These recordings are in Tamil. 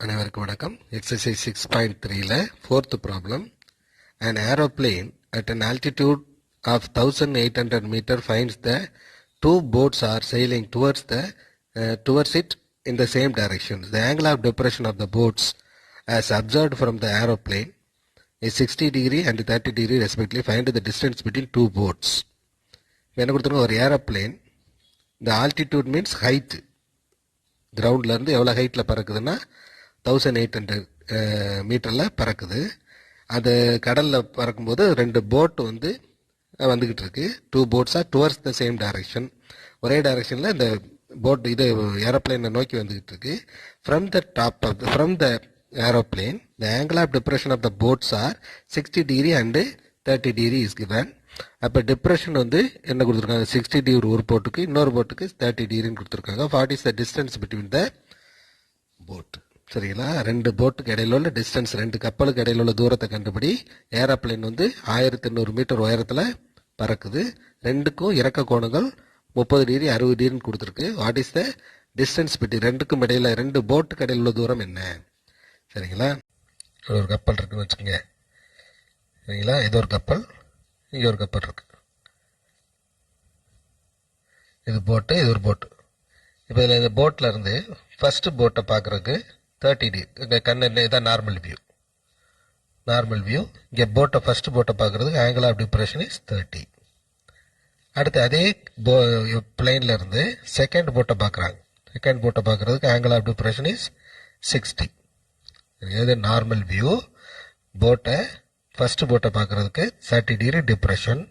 அனைவருக்கும் வணக்கம். எக்ஸசைஸ் 6.3ல fourth problem. An aeroplane at an altitude of 1800 meter finds the two boats are sailing towards it in the same direction. The angle of depression of the boats as observed from the aeroplane is 60 degree and 30 degree respectively. Find the distance between two boats. என்ன கொடுத்துருங்க, ஒரு ஏரோப்ளேன். இந்த ஆல்டிடியூட் மீன்ஸ் ஹைட், கிரவுண்ட்லேருந்து எவ்வளோ ஹைட்டில் பறக்குதுன்னா 1800 மீட்டரில் பறக்குது. அது கடலில் பறக்கும்போது ரெண்டு போட்டு வந்துக்கிட்டு இருக்கு. டூ போட்ஸாக டுவர்ட்ஸ் த சேம் டைரக்ஷன், ஒரே டைரக்ஷனில் இந்த போட் இது ஏரோப்ளைனை நோக்கி வந்துக்கிட்டு இருக்கு. From the aeroplane the angle of depression of the boats are 60 degree and 30 degree is given. அப்போ டிப்ரெஷன் என்ன கொடுத்துருக்காங்க, 60 டிகிரி ஒரு போட்டுக்கு, இன்னொரு போட்டுக்கு 30 டிகிரின்னு கொடுத்துருக்காங்க. What is the distance between the boat? சரிங்களா, ரெண்டு போட்டுக்கு இடையில உள்ள டிஸ்டன்ஸ், ரெண்டு கப்பலுக்கு இடையில உள்ள தூரத்தை கண்டுபிடி. ஏரோப்ளைன் 1800 மீட்டர் உயரத்தில் பறக்குது. ரெண்டுக்கும் இறக்க கோணங்கள் 30 டிகிரி 60 டிகிரின்னு கொடுத்துருக்கு. What is the distance between, ரெண்டுக்கும் இடையில, ரெண்டு போட்டுக்கு இடையில உள்ள தூரம் என்ன? சரிங்களா, ஒரு கப்பல் இருக்குன்னு வச்சுக்கோங்க. சரிங்களா, இது ஒரு கப்பல், இங்கே ஒரு கப்பல் இருக்கு. இது போட்டு, இது ஒரு போட்டு. இப்போ இதில் இந்த போட்டில் இருந்து ஃபர்ஸ்ட் போட்டை பார்க்குறதுக்கு 30 டிகிரி கண்ணு, இதான் நார்மல் வியூ. Normal view. இங்கே போட்டை ஃபர்ஸ்ட் போட்டை பார்க்குறதுக்கு ஆங்கிள் ஆஃப் டிப்ரெஷன் இஸ் 30. அடுத்து அதே பிளைன்ல இருந்து செகண்ட் போட்டை பார்க்குறாங்க. செகண்ட் போட்டை பார்க்குறதுக்கு ஆங்கிள் ஆஃப் டிப்ரெஷன் இஸ் 60. இது நார்மல் வியூ. போட்டை ஃபர்ஸ்ட் போட்டை பார்க்குறதுக்கு 30 டிகிரி டிப்ரெஷன்.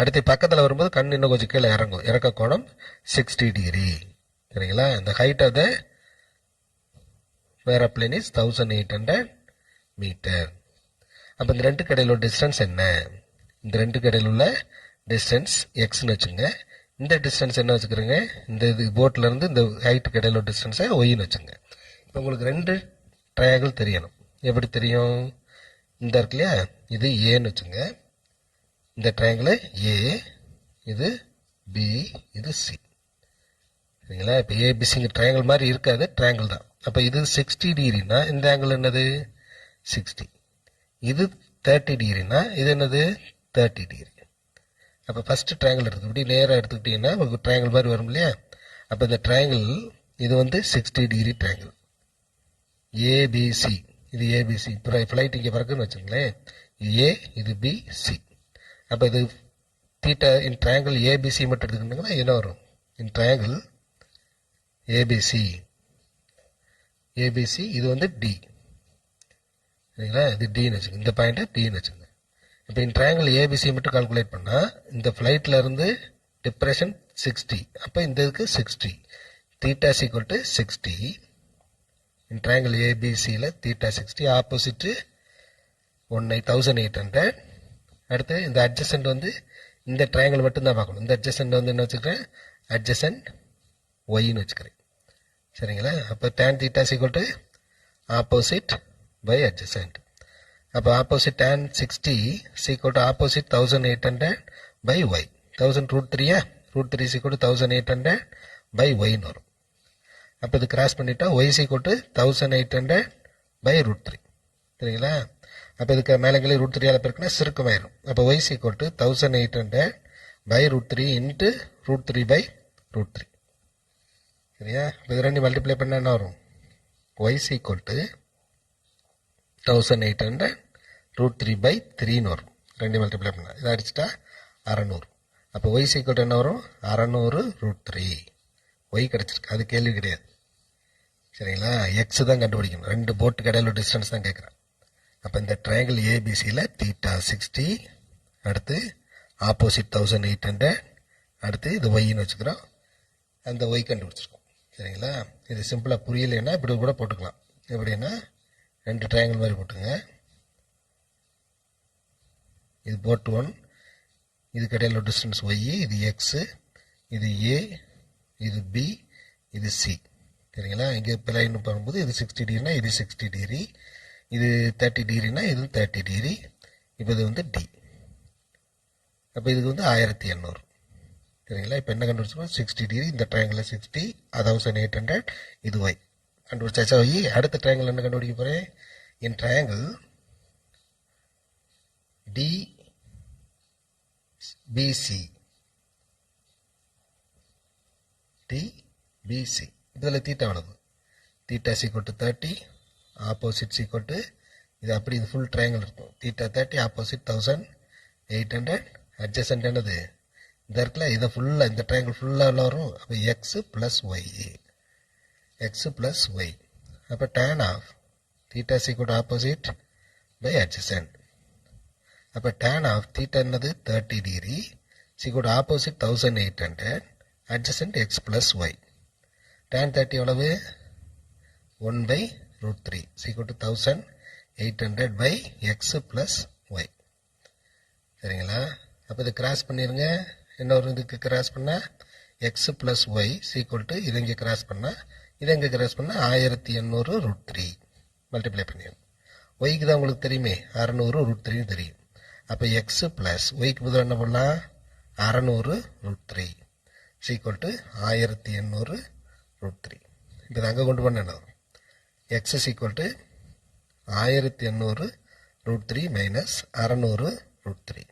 அடுத்து பக்கத்தில் வரும்போது கண் இன்னும் கொஞ்சம் கீழே இறங்கும், இறக்க கோணம் 60 டிகிரி. சரிங்களா, இந்த height of the aeroplane is 1800 metre. அப்போ இந்த ரெண்டுக்கு இடையில உள்ள டிஸ்டன்ஸ் என்ன? இந்த ரெண்டுக்கு இடையில உள்ள டிஸ்டன்ஸ் எக்ஸ்ன்னு வச்சுங்க. இந்த டிஸ்டன்ஸ் என்ன வச்சுக்கிறீங்க, இந்த இது போட்டில் இருந்து இந்த ஹைட்டுக்கு இடையில உள்ள டிஸ்டன்ஸை ஒய்ன்னு வச்சுங்க. இப்போ உங்களுக்கு ரெண்டு ட்ரையாங்கிள் தெரியணும். எப்படி தெரியும்? இந்த இருக்கு இல்லையா, இது ஏன்னு வச்சுங்க. இந்த ட்ரையாங்கிள் ஏ, இது பி, இது சி. சரிங்களா, இப்போ ஏபிசிங்க ட்ரையாங்கிள் மாதிரி இருக்காது, ட்ரையாங்கிள் தான். அப்போ இது 60 டிகிரினா இந்த ஆங்கிள் என்னது 60. இது 30 டிகிரினா இது என்னது 30 டிகிரி. அப்போ ஃபர்ஸ்ட் ட்ரையாங்கிள் எடுத்து இப்படி நேராக எடுத்துக்கிட்டீங்கன்னா உங்களுக்கு ட்ரையாங்கிள் மாதிரி வரும் இல்லையா. அப்போ இந்த ட்ரையாங்கிள் இது 60 டிகிரி ட்ரையாங்கிள் ஏபிசி. இது ஏபிசி. இப்போ ஃப்ளைட் இங்கே பறக்குன்னு வச்சுங்களேன், இது ஏ, இது பி, சி. அப்போ இது தீட்டா இன் ட்ரையாங்கிள் ஏபிசி மட்டும் எடுத்துக்கிட்டிங்கன்னா என்ன வரும்? இன் ட்ரையாங்கிள் ஏபிசி, ஏபிசி இது டி. சரிங்களா, இது டின்னு வச்சுக்கோங்க, இந்த பாயிண்ட்டை டின்னு வச்சுக்கோங்க. இப்போ இந்த ட்ரையாங்கிள் ஏபிசி மட்டும் கால்குலேட் பண்ணால் இந்த ஃப்ளைட்டில் இருந்து டிப்ரெஷன் 60. அப்போ இந்த இதுக்கு 60. Theta equal to 60. இந்த ட்ரையாங்கிள் ஏபிசியில் தீட்டா 60, ஆப்போசிட்டு 1800. அடுத்து இந்த அட்ஜசன்ட் இந்த ட்ரையாங்கிள் மட்டும்தான் பார்க்கணும். இந்த அட்ஜசன்ட் என்ன வச்சுக்கிறேன், அட்ஜசன்ட் ஒய்ன்னு வச்சுக்கிறேன். சரிங்களா, அப்போ tan theta equal to opposite by adjacent. அப்போ opposite tan 60 equal to opposite 1800 by y. 1000√3 √3 equal to 1800 by ஒய்ன்னு வரும். அப்போ இது கிராஸ் பண்ணிட்டா ஒய் ஈக்குவல் டு 1800 பை √3. சரிங்களா, அப்போ இதுக்கு மேலங்களே √3 பெருக்குன்னா சுருக்கமாயிரும். அப்போ y equal to 1800 by √3 into √3 by √3. சரியா, இப்போ இது ரெண்டு மல்டிப்ளை பண்ணால் என்ன வரும்? ஒய் ஈக்குவல் டு 1800 √3 பை 3ன்னு வரும். ரெண்டு மல்டிப்ளை பண்ணால் இதை அடிச்சுட்டா 600. அப்போ ஒய் ஈக்குவல் டு என்ன வரும்? 600 √3. ஒய் கிடச்சிருக்கு, அது கேள்வி கிடையாது. சரிங்களா, எக்ஸ் தான் கண்டுபிடிக்கணும். ரெண்டு போட்டு கடையில் டிஸ்டன்ஸ் தான் கேட்குறேன். அப்போ இந்த ட்ரையாங்கிள் ஏபிசியில் தீட்டா 60, அடுத்து ஆப்போசிட் 1800, அடுத்து இது ஒய்ன்னு வச்சுக்கிறோம். அந்த ஒய் கண்டுபிடிச்சிருக்கோம். சரிங்களா, இது சிம்பிளாக புரியலைன்னா இப்படி கூட போட்டுக்கலாம். எப்படின்னா ரெண்டு ட்ரையாங்கிள் மாதிரி போட்டுங்க. இது போட் 1, இதுக்கு இடையில டிஸ்டன்ஸ் ஒய், இது எக்ஸு, இது ஏ, இது பி, இது சி. சரிங்களா, இங்கே பிளைன்னு பண்ணும்போது இது 60 டிகிரினா இது 60 டிகிரி, இது 30 டிகிரினா இது 30 டிகிரி. இப்போ இது டி. அப்போ இதுக்கு 1800. சரிங்களா, இப்போ என்ன கண்டுபிடிச்சோம்? 60 டிகிரி, இந்த ட்ரையாங்கிள் 60, 1800, இது ஒய். கண்டுபிடிச்சாச்சா ஒய்? அடுத்த ட்ரையாங்கிள் என்ன கண்டுபிடிக்க போகிறேன்? இன் ட்ரையாங்கிள் டிபிசி இதில் தீட்டா எவ்வளவு? தீட்டா = 30, ஆப்போசிட் = இது அப்படி இது ஃபுல் ட்ரையாங்கிள் இருக்கும். தீட்டா 30, ஆப்போசிட் 1800, அட்ஜசன்ட் என்னது இந்த இருக்குல்ல, இதை ஃபுல்லாக இந்த ட்ரையாங்கிள் ஃபுல்லாக வரும். அப்போ எக்ஸ் ப்ளஸ் ஒய். அப்போ tan of theta = opposite by adjacent. அப்போ tan ஆஃப் தீட்டா என்னது 30 degree = opposite 1800, adjacent x plus y. tan 30 எவ்வளவு? 1/√3 = 1800 பை எக்ஸ் ப்ளஸ் ஒய். சரிங்களா? அப்போ இதை கிராஸ் பண்ணிடுங்க. இன்னொரு இதுக்கு கிராஸ் பண்ணால் எக்ஸ் ப்ளஸ் ஒய் = இதை இங்கே கிராஸ் பண்ணால் இதை இங்கே கிராஸ் பண்ணால் 1800√3 மல்டிப்ளை பண்ணிடணும். ஒய்க்கு தான் உங்களுக்கு தெரியுமே 600√3 தெரியும். அப்போ எக்ஸ் ப்ளஸ் ஒய்க்கு பதிலாக என்ன பண்ணலாம்? 600√3 = 1800√3. இப்போ அங்கே கொண்டு பண்ணணும். X = 1800√3 minus 600√3.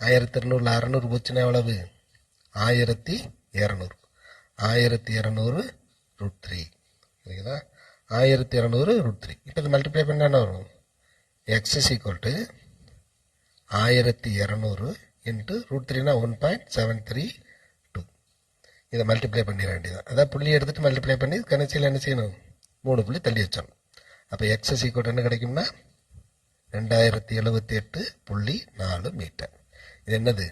1200 600 போச்சுன்னா எவ்வளவு? 1200. 1200√3. சரிங்களா? 1200√3. இப்போ இது மல்டிப்ளை பண்ண என்ன வரும்? எக்ஸ் = 1200 இன்ட்டு √3னா 1.732. இதை மல்டிப்ளை பண்ணிட வேண்டியதான். அதான் புள்ளி எடுத்துகிட்டு மல்டிப்ளை பண்ணி கணக்கில் என்ன செய்யணும்? 3 புள்ளி தள்ளி வச்சோம். அப்போ எக்ஸ் = என்ன கிடைக்கும்னா 2078.4 மீட்டர். இது என்னது?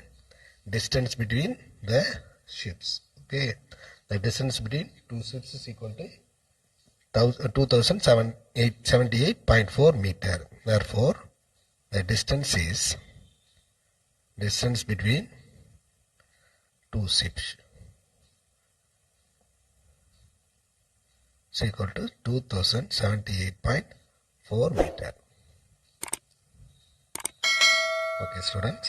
Distance between the ships. Okay, the distance between two ships = 2078.4 meter. Therefore, the distance between two ships is equal to 2078.4 meter. Okay, students.